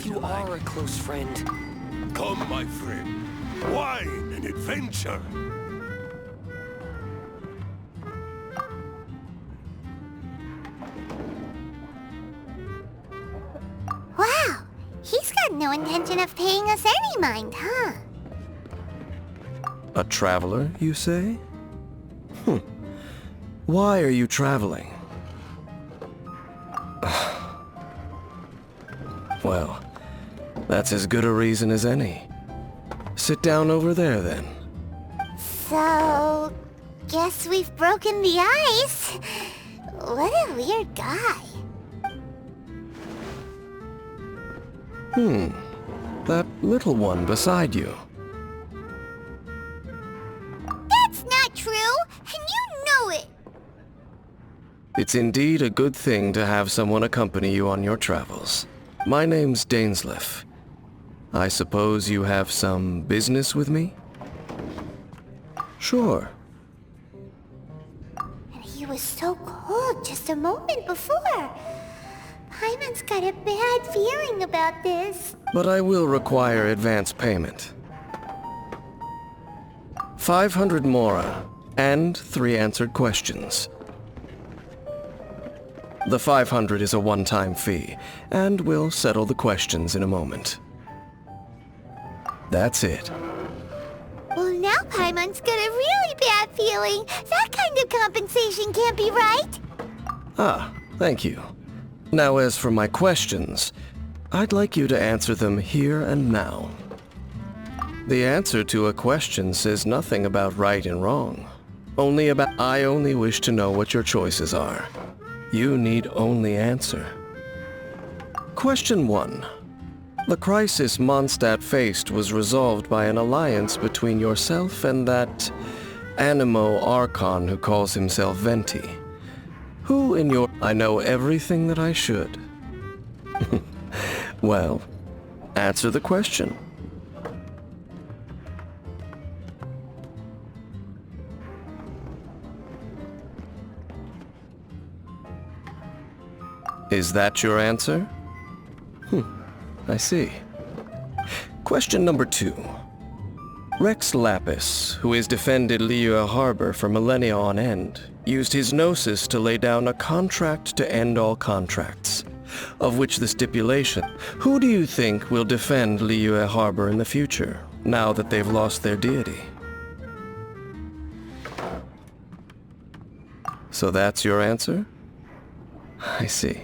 You are a close friend. Come, my friend. Wine and adventure. Wow, he's got no intention of paying us any mind, huh? A traveler, you say? Why are you traveling? Well, that's as good a reason as any. Sit down over there, then. So, guess we've broken the ice. What a weird guy. That little one beside you. That's not true, and you know it. It's indeed a good thing to have someone accompany you on your travels. My name's Dainsleif. I suppose you have some business with me? Sure. And he was so cold just a moment before. Paimon's got a bad feeling about this. But I will require advance payment. 500 mora, and 3 answered questions. The 500 is a one-time fee, and we'll settle the questions in a moment. That's it. Well, now Paimon's got a really bad feeling. That kind of compensation can't be right. Ah, thank you. Now as for my questions, I'd like you to answer them here and now. The answer to a question says nothing about right and wrong. I only wish to know what your choices are. You need only answer. Question 1. The crisis Mondstadt faced was resolved by an alliance between yourself and that Animo Archon who calls himself Venti. Who in your... I know everything that I should. Well, answer the question. Is that your answer? I see. Question number 2. Rex Lapis, who has defended Liyue Harbor for millennia on end, used his gnosis to lay down a contract to end all contracts, of which the stipulation... Who do you think will defend Liyue Harbor in the future, now that they've lost their deity? So that's your answer? I see.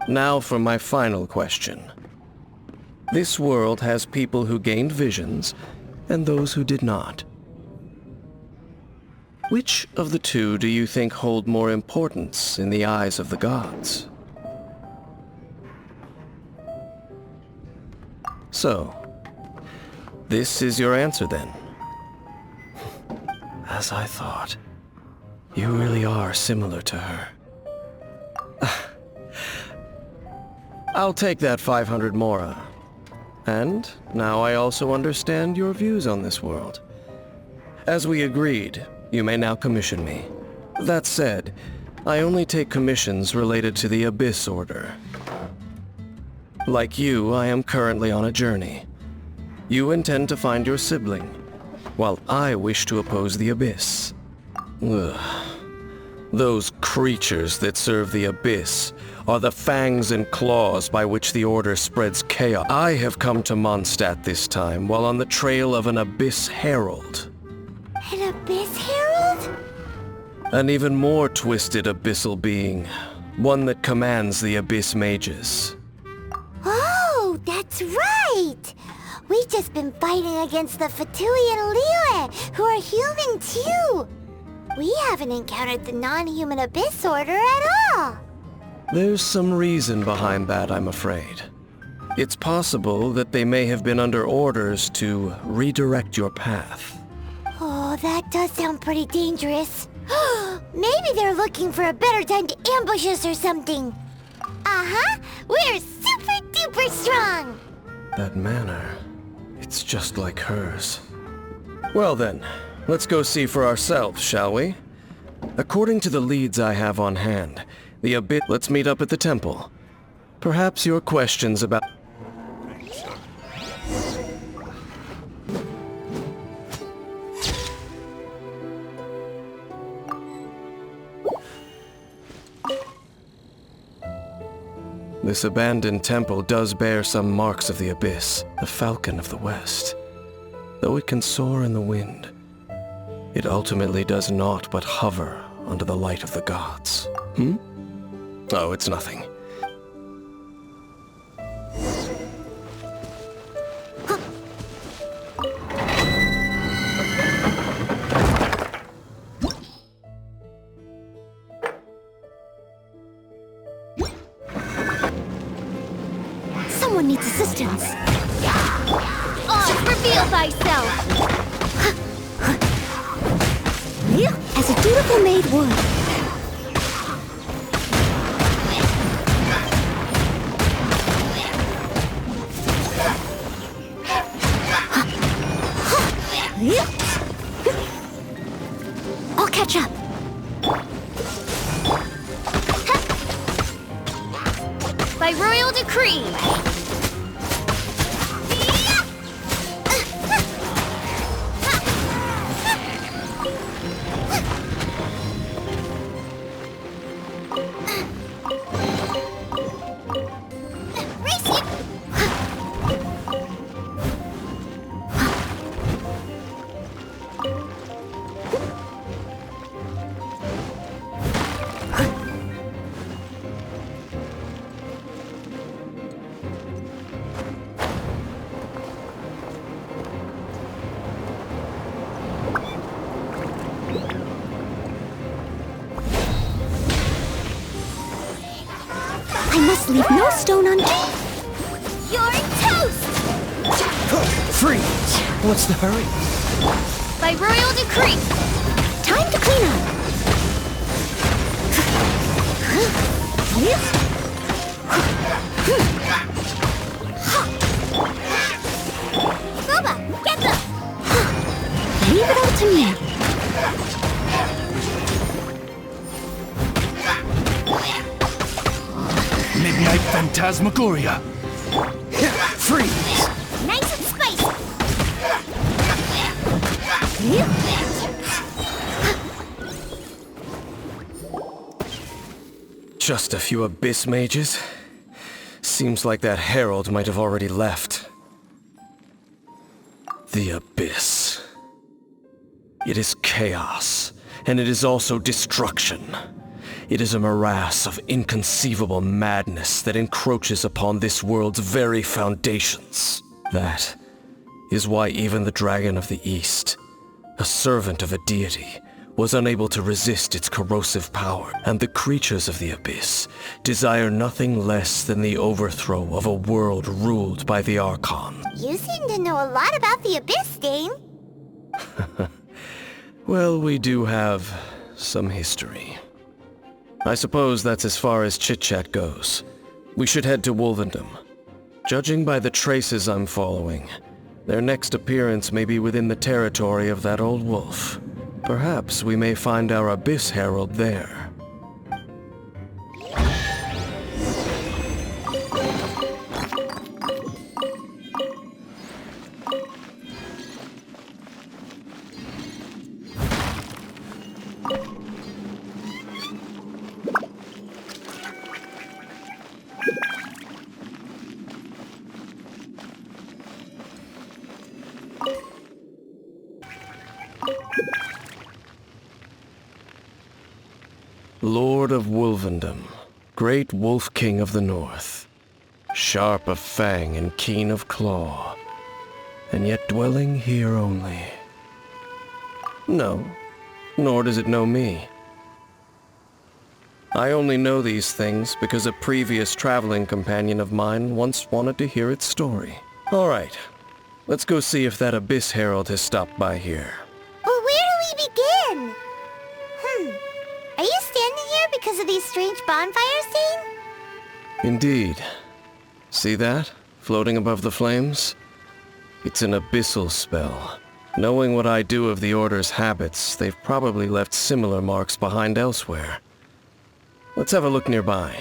Now for my final question. This world has people who gained visions, and those who did not. Which of the two do you think hold more importance in the eyes of the gods? So, this is your answer then. As I thought. You really are similar to her. I'll take that 500 mora. And now I also understand your views on this world. As we agreed, you may now commission me. That said, I only take commissions related to the Abyss Order. Like you, I am currently on a journey. You intend to find your sibling, while I wish to oppose the Abyss. Ugh. Those creatures that serve the Abyss are the fangs and claws by which the Order spreads chaos. I have come to Mondstadt this time while on the trail of an Abyss Herald. An Abyss Herald? An even more twisted abyssal being. One that commands the Abyss Mages. Oh, that's right! We've just been fighting against the Fatui and Liyue, who are human too! We haven't encountered the non-human Abyss Order at all! There's some reason behind that, I'm afraid. It's possible that they may have been under orders to redirect your path. Oh, that does sound pretty dangerous. Maybe they're looking for a better time to ambush us or something. Uh-huh! We're super duper strong! That manner, it's just like hers. Well then, let's go see for ourselves, shall we? According to the leads I have on hand, the Abyss... Let's meet up at the temple. Perhaps your questions about... This abandoned temple does bear some marks of the abyss, the falcon of the west. Though it can soar in the wind, it ultimately does naught but hover under the light of the gods. Oh, it's nothing. Someone needs assistance. Oh, reveal thyself! As a dutiful maid would. I'll catch up. By royal decree! I must leave no stone unturned. You're toast! Freeze! What's the hurry? By royal decree! Time to clean up. Boba, get them! Leave it all to me. Midnight Phantasmagoria! Freeze! Nice and spicy! Just a few abyss mages? Seems like that herald might have already left. The abyss. It is chaos, and it is also destruction. It is a morass of inconceivable madness that encroaches upon this world's very foundations. That is why even the Dragon of the East, a servant of a deity, was unable to resist its corrosive power, and the creatures of the abyss desire nothing less than the overthrow of a world ruled by the Archon. You seem to know a lot about the Abyss, Dane. Well, we do have some history. I suppose that's as far as chit-chat goes. We should head to Wolvendom. Judging by the traces I'm following, their next appearance may be within the territory of that old wolf. Perhaps we may find our Abyss Herald there. Lord of Wolvendom, great Wolf King of the North, sharp of fang and keen of claw, and yet dwelling here only. No, nor does it know me. I only know these things because a previous traveling companion of mine once wanted to hear its story. All right, let's go see if that Abyss Herald has stopped by here. Well, where do we begin? Are you standing here because of these strange bonfires, Dane? Indeed. See that? Floating above the flames? It's an abyssal spell. Knowing what I do of the Order's habits, they've probably left similar marks behind elsewhere. Let's have a look nearby.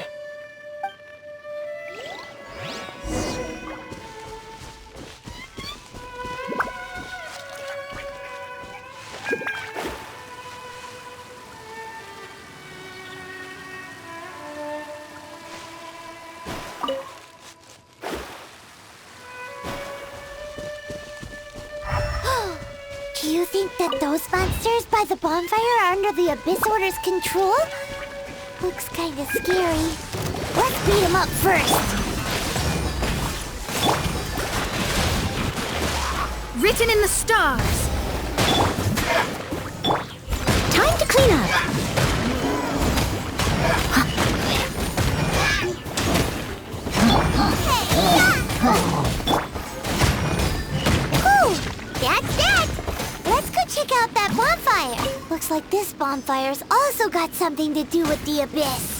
think that those monsters by the bonfire are under the Abyss Order's control? Looks kinda scary. Let's beat them up first. Written in the stars. Time to clean up. Whew, that's that. Let's go check out that bonfire. Looks like this bonfire's also got something to do with the Abyss.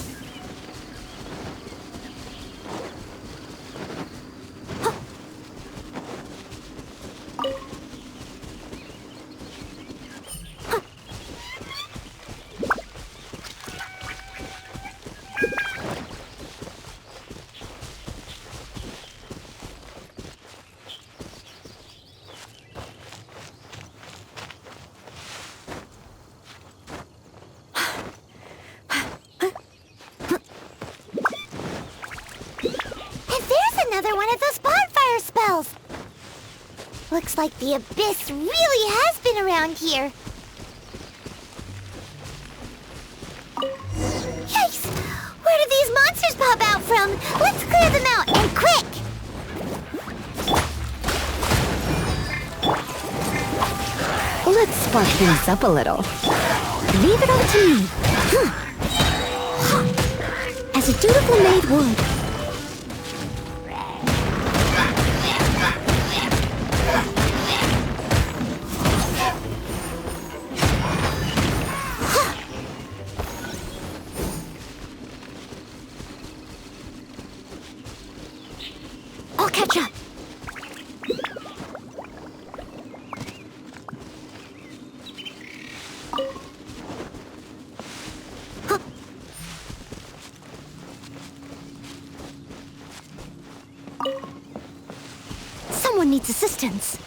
Another one of those bonfire spells! Looks like the Abyss really has been around here. Yikes! Where do these monsters pop out from? Let's clear them out, and quick! Let's spark things up a little. Leave it all to me. As a dutiful maid would. I'll catch up. Someone needs assistance.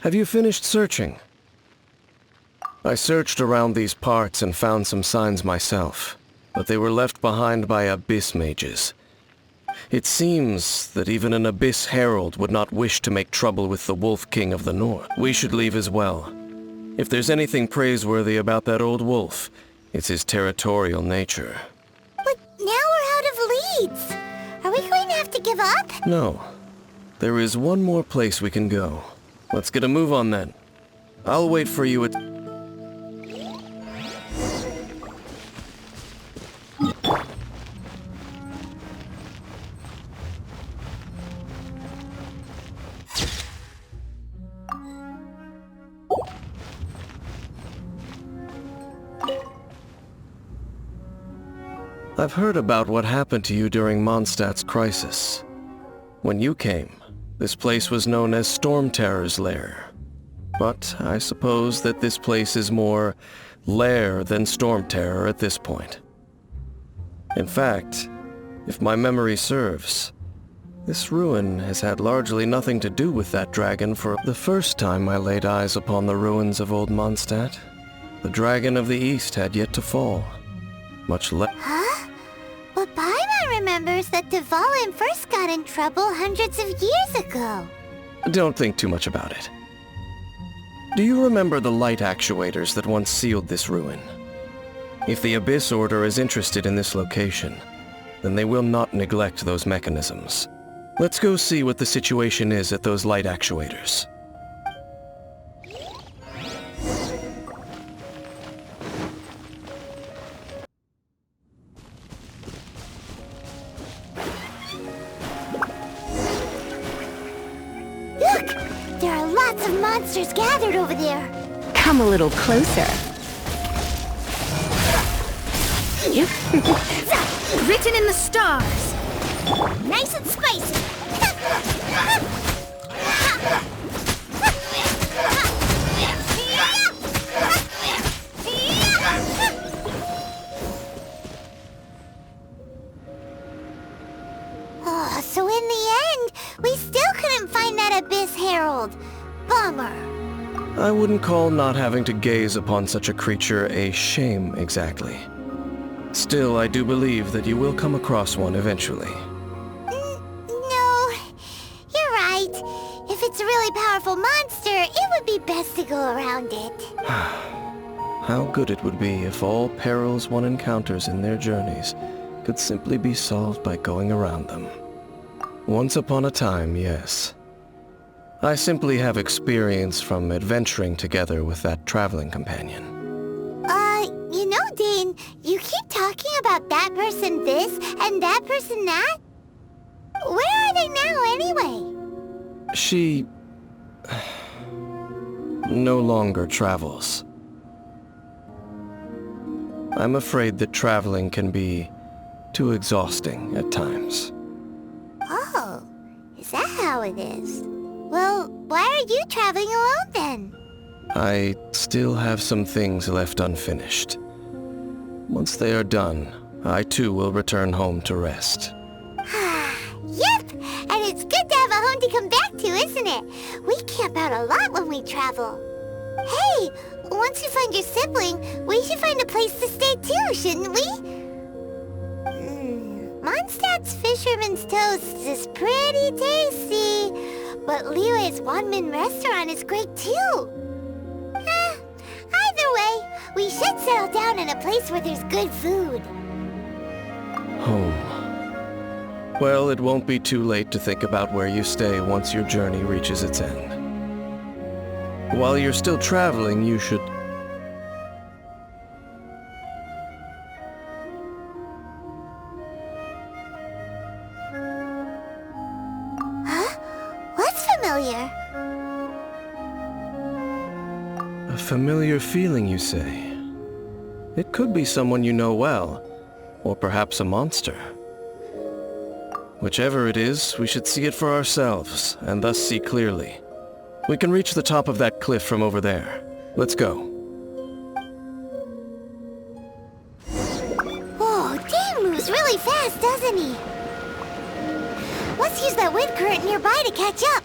Have you finished searching? I searched around these parts and found some signs myself, but they were left behind by Abyss mages. It seems that even an Abyss Herald would not wish to make trouble with the Wolf King of the North. We should leave as well. If there's anything praiseworthy about that old wolf, it's his territorial nature. But now we're out of leads. Are we going to have to give up? No. There is one more place we can go. Let's get a move on then. I'll wait for you at... I've heard about what happened to you during Mondstadt's crisis. When you came, this place was known as Storm Terror's Lair. But I suppose that this place is more lair than Storm Terror at this point. In fact, if my memory serves, this ruin has had largely nothing to do with that dragon for the first time I laid eyes upon the ruins of old Mondstadt. The dragon of the East had yet to fall, much less... Huh? But Paimon remembers that Dvalin first got in trouble hundreds of years ago. Don't think too much about it. Do you remember the light actuators that once sealed this ruin? If the Abyss Order is interested in this location, then they will not neglect those mechanisms. Let's go see what the situation is at those light actuators. Look! There are lots of monsters gathered over there. Come a little closer. Written in the stars. Nice and spicy. Oh, so in the end, we still couldn't find that Abyss Herald. Bummer. I wouldn't call not having to gaze upon such a creature a shame exactly. Still, I do believe that you will come across one eventually. No, you're right. If it's a really powerful monster, it would be best to go around it. How good it would be if all perils one encounters in their journeys could simply be solved by going around them. Once upon a time, yes. I simply have experience from adventuring together with that traveling companion. You know, Dane, you keep talking about that person this and that person that. Where are they now, anyway? She no longer travels. I'm afraid that traveling can be too exhausting at times. Oh, is that how it is? Well, why are you traveling alone then? I still have some things left unfinished. Once they are done, I too will return home to rest. Yep, and it's good to have a home to come back to, isn't it? We camp out a lot when we travel. Hey, once you find your sibling, we should find a place to stay too, shouldn't we? Mondstadt's Fisherman's Toast is pretty tasty, but Liyue's Wanmin restaurant is great too. Either way, we should settle down in a place where there's good food. Home. Well, it won't be too late to think about where you stay once your journey reaches its end. While you're still traveling, you should... Huh? What's familiar? A familiar feeling, you say? It could be someone you know well, or perhaps a monster. Whichever it is, we should see it for ourselves, and thus see clearly. We can reach the top of that cliff from over there. Let's go. Whoa, Dane moves really fast, doesn't he? Let's use that wind current nearby to catch up.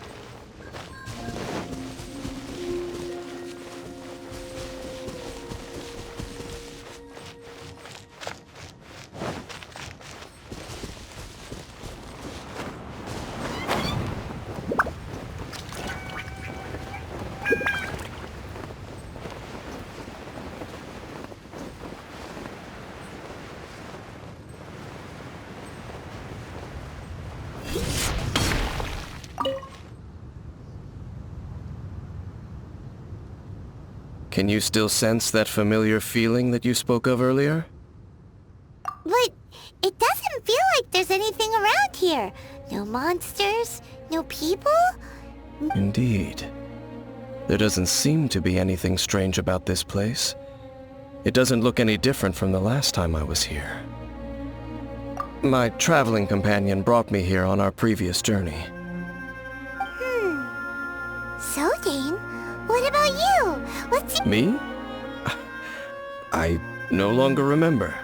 Can you still sense that familiar feeling that you spoke of earlier? But it doesn't feel like there's anything around here. No monsters, no people. Indeed. There doesn't seem to be anything strange about this place. It doesn't look any different from the last time I was here. My traveling companion brought me here on our previous journey. So, Dane, what about you? What's... Me? I no longer remember.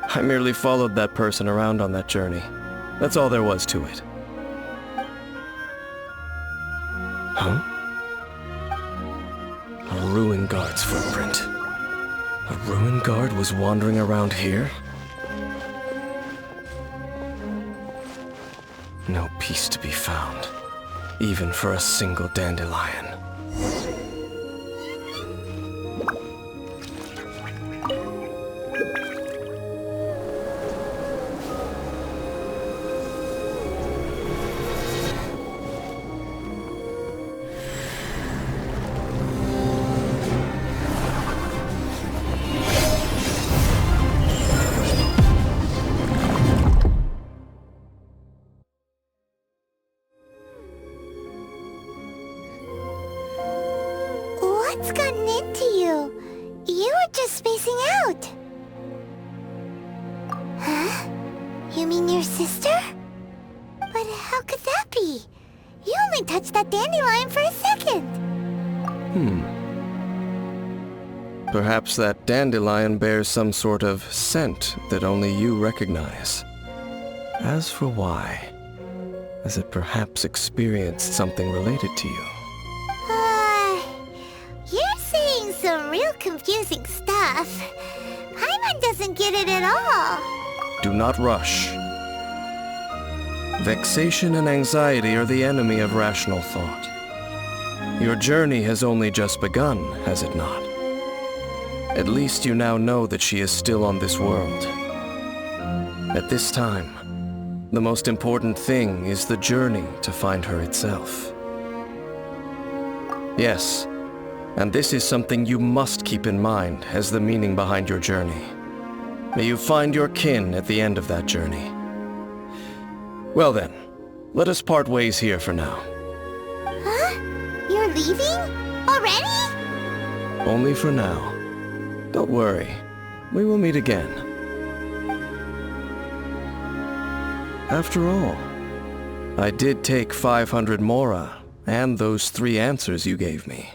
I merely followed that person around on that journey. That's all there was to it. Huh? A ruin guard's footprint. A ruin guard was wandering around here? No peace to be found, even for a single dandelion. What's gotten into you? You were just spacing out. Huh? You mean your sister? But how could that be? You only touched that dandelion for a second. Perhaps that dandelion bears some sort of scent that only you recognize. As for why, has it perhaps experienced something related to you? You're saying some real confusing stuff. Paimon doesn't get it at all. Do not rush. Vexation and anxiety are the enemy of rational thought. Your journey has only just begun, has it not? At least you now know that she is still on this world. At this time, the most important thing is the journey to find her itself. Yes, and this is something you must keep in mind as the meaning behind your journey. May you find your kin at the end of that journey. Well then, let us part ways here for now. Huh? You're leaving? Already? Only for now. Don't worry, we will meet again. After all, I did take 500 mora and those 3 answers you gave me.